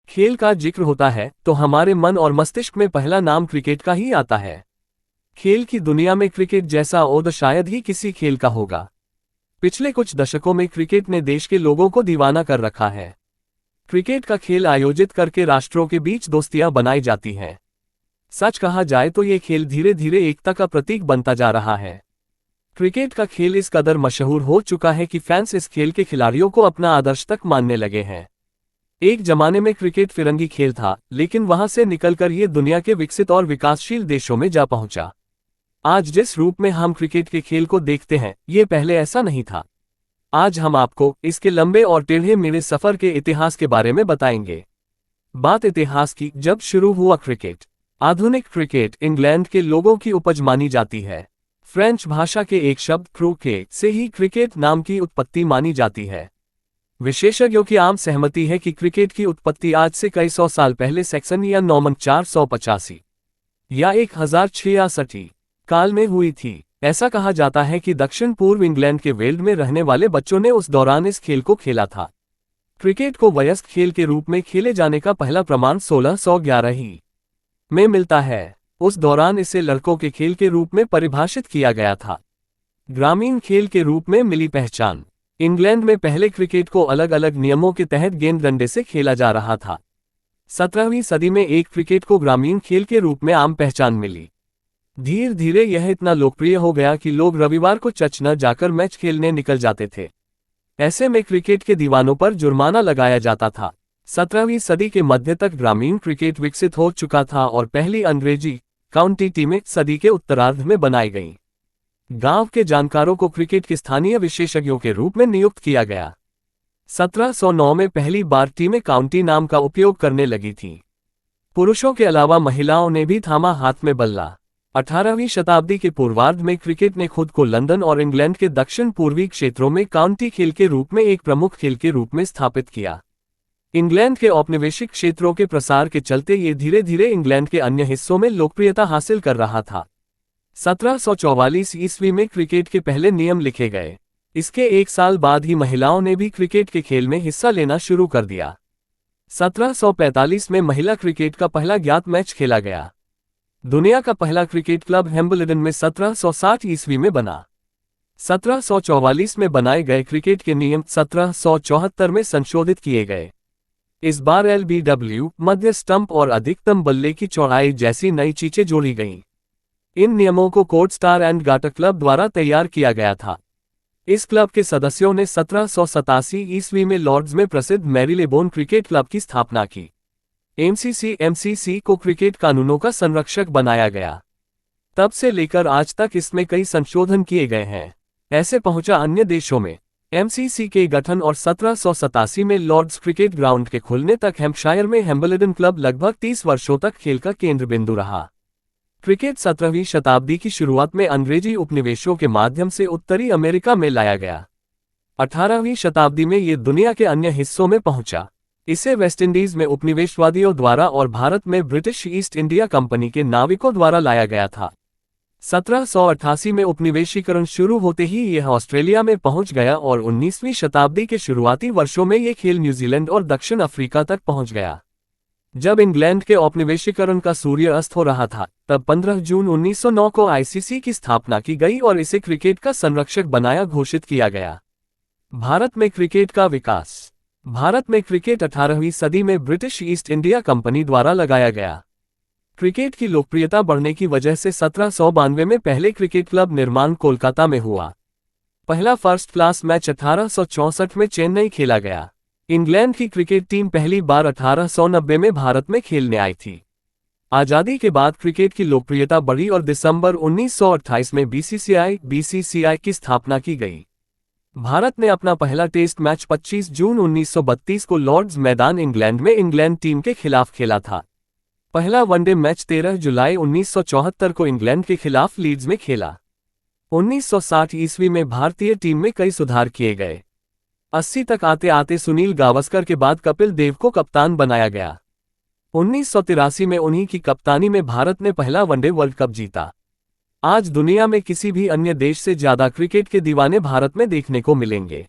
खेल का जिक्र होता है तो हमारे मन और मस्तिष्क में पहला नाम क्रिकेट का ही आता है। खेल की दुनिया में क्रिकेट जैसा ओद शायद ही किसी खेल का होगा। पिछले कुछ दशकों में क्रिकेट ने देश के लोगों को दीवाना कर रखा है। क्रिकेट का खेल आयोजित करके राष्ट्रों के बीच दोस्तियां बनाई जाती हैं। सच कहा जाए तो ये खेल धीरे धीरे एकता का प्रतीक बनता जा रहा है। क्रिकेट का खेल इस कदर मशहूर हो चुका है कि फैंस इस खेल के खिलाड़ियों को अपना आदर्श तक मानने लगे हैं। एक जमाने में क्रिकेट फिरंगी खेल था, लेकिन वहां से निकलकर ये दुनिया के विकसित और विकासशील देशों में जा पहुंचा। आज जिस रूप में हम क्रिकेट के खेल को देखते हैं, ये पहले ऐसा नहीं था। आज हम आपको इसके लंबे और टेढ़े मेढ़े सफर के इतिहास के बारे में बताएंगे। बात इतिहास की, जब शुरू हुआ क्रिकेट। आधुनिक क्रिकेट इंग्लैंड के लोगों की उपज मानी जाती है। फ्रेंच भाषा के एक शब्द क्रोके से ही क्रिकेट नाम की उत्पत्ति मानी जाती है। विशेषज्ञों की आम सहमति है कि क्रिकेट की उत्पत्ति आज से कई सौ साल पहले सैक्सन या नॉर्मन 485 या 1066 काल में हुई थी। ऐसा कहा जाता है कि दक्षिण पूर्व इंग्लैंड के वेल्ड में रहने वाले बच्चों ने उस दौरान इस खेल को खेला था। क्रिकेट को वयस्क खेल के रूप में खेले जाने का पहला प्रमाण 1611 ही में मिलता है। उस दौरान इसे लड़कों के खेल के रूप में परिभाषित किया गया था। ग्रामीण खेल के रूप में मिली पहचान। इंग्लैंड में पहले क्रिकेट को अलग अलग नियमों के तहत गेंद डंडे से खेला जा रहा था। 17वीं सदी में एक क्रिकेट को ग्रामीण खेल के रूप में आम पहचान मिली। धीरे धीरे यह इतना लोकप्रिय हो गया कि लोग रविवार को चर्च न जाकर मैच खेलने निकल जाते थे। ऐसे में क्रिकेट के दीवानों पर जुर्माना लगाया जाता था। 17वीं सदी के मध्य तक ग्रामीण क्रिकेट विकसित हो चुका था और पहली अंग्रेजी काउंटी टीमें सदी के उत्तरार्ध में बनाई गईं। गांव के जानकारों को क्रिकेट के स्थानीय विशेषज्ञों के रूप में नियुक्त किया गया। 1709 में पहली बार टीमें काउंटी नाम का उपयोग करने लगी थीं। पुरुषों के अलावा महिलाओं ने भी थामा हाथ में बल्ला। 18वीं शताब्दी के पूर्वार्ध में क्रिकेट ने खुद को लंदन और इंग्लैंड के दक्षिण पूर्वी क्षेत्रों में काउंटी खेल के रूप में एक प्रमुख खेल के रूप में स्थापित किया। इंग्लैंड के औपनिवेशिक क्षेत्रों के प्रसार के चलते ये धीरे धीरे इंग्लैंड के अन्य हिस्सों में लोकप्रियता हासिल कर रहा था। 1744 ईस्वी में क्रिकेट के पहले नियम लिखे गए। इसके एक साल बाद ही महिलाओं ने भी क्रिकेट के खेल में हिस्सा लेना शुरू कर दिया। 1745 में महिला क्रिकेट का पहला ज्ञात मैच खेला गया। दुनिया का पहला क्रिकेट क्लब हैम्बल्डन में 1760 ईस्वी में बना। 1744 में बनाए गए क्रिकेट के नियम 1774 में संशोधित किए गए। इस बार LBW, मध्य स्टंप और अधिकतम बल्ले की चौड़ाई जैसी नई चीजें जोड़ी गईं। इन नियमों को court star and garter club द्वारा तैयार किया गया था। इस क्लब के सदस्यों ने 1787 ईस्वी में लॉर्ड्स में प्रसिद्ध मैरीलेबोन क्रिकेट क्लब की स्थापना की। MCC को क्रिकेट कानूनों का संरक्षक बनाया गया। तब से लेकर आज तक इसमें कई संशोधन किए गए हैं। ऐसे पहुंचा अन्य देशों में MCC के गठन और 1787 में लॉर्ड्स क्रिकेट ग्राउंड के खुलने तक हैम्पशायर में हैम्बल्डन क्लब लगभग 30 वर्षों तक खेल का केंद्र बिंदु रहा। क्रिकेट 17वीं शताब्दी की शुरुआत में अंग्रेजी उपनिवेशों के माध्यम से उत्तरी अमेरिका में लाया गया। 18वीं शताब्दी में ये दुनिया के अन्य हिस्सों में पहुंचा। इसे वेस्टइंडीज में उपनिवेशवादियों द्वारा और भारत में ब्रिटिश ईस्ट इंडिया कंपनी के नाविकों द्वारा लाया गया था। 1788 में उपनिवेशीकरण शुरू होते ही यह ऑस्ट्रेलिया में पहुंच गया और 19वीं शताब्दी के शुरुआती वर्षों में यह खेल न्यूजीलैंड और दक्षिण अफ्रीका तक पहुंच गया। जब इंग्लैंड के औपनिवेशीकरण का सूर्य अस्त हो रहा था, तब 15 जून 1909 को ICC की स्थापना की गई और इसे क्रिकेट का संरक्षक बनाया घोषित किया गया। भारत में क्रिकेट का विकास। भारत में क्रिकेट 18वीं सदी में ब्रिटिश ईस्ट इंडिया कंपनी द्वारा लगाया गया। क्रिकेट की लोकप्रियता बढ़ने की वजह से 1792 में पहले क्रिकेट क्लब निर्माण कोलकाता में हुआ। पहला फर्स्ट क्लास मैच 1864 में चेन्नई खेला गया। इंग्लैंड की क्रिकेट टीम पहली बार 1890 में भारत में खेलने आई थी। आज़ादी के बाद क्रिकेट की लोकप्रियता बढ़ी और दिसंबर 1928 में BCCI की स्थापना की गई। भारत ने अपना पहला टेस्ट मैच 25 जून 1932 को लॉर्ड्स मैदान इंग्लैंड में इंग्लैंड टीम के खिलाफ खेला था। पहला वनडे मैच 13 जुलाई 1974 को इंग्लैंड के खिलाफ लीड्स में खेला। 1960 ईस्वी में भारतीय टीम में कई सुधार किए गए। 80 तक आते आते सुनील गावस्कर के बाद कपिल देव को कप्तान बनाया गया। 1983 में उन्हीं की कप्तानी में भारत ने पहला वनडे वर्ल्ड कप जीता। आज दुनिया में किसी भी अन्य देश से ज्यादा क्रिकेट के दीवाने भारत में देखने को मिलेंगे।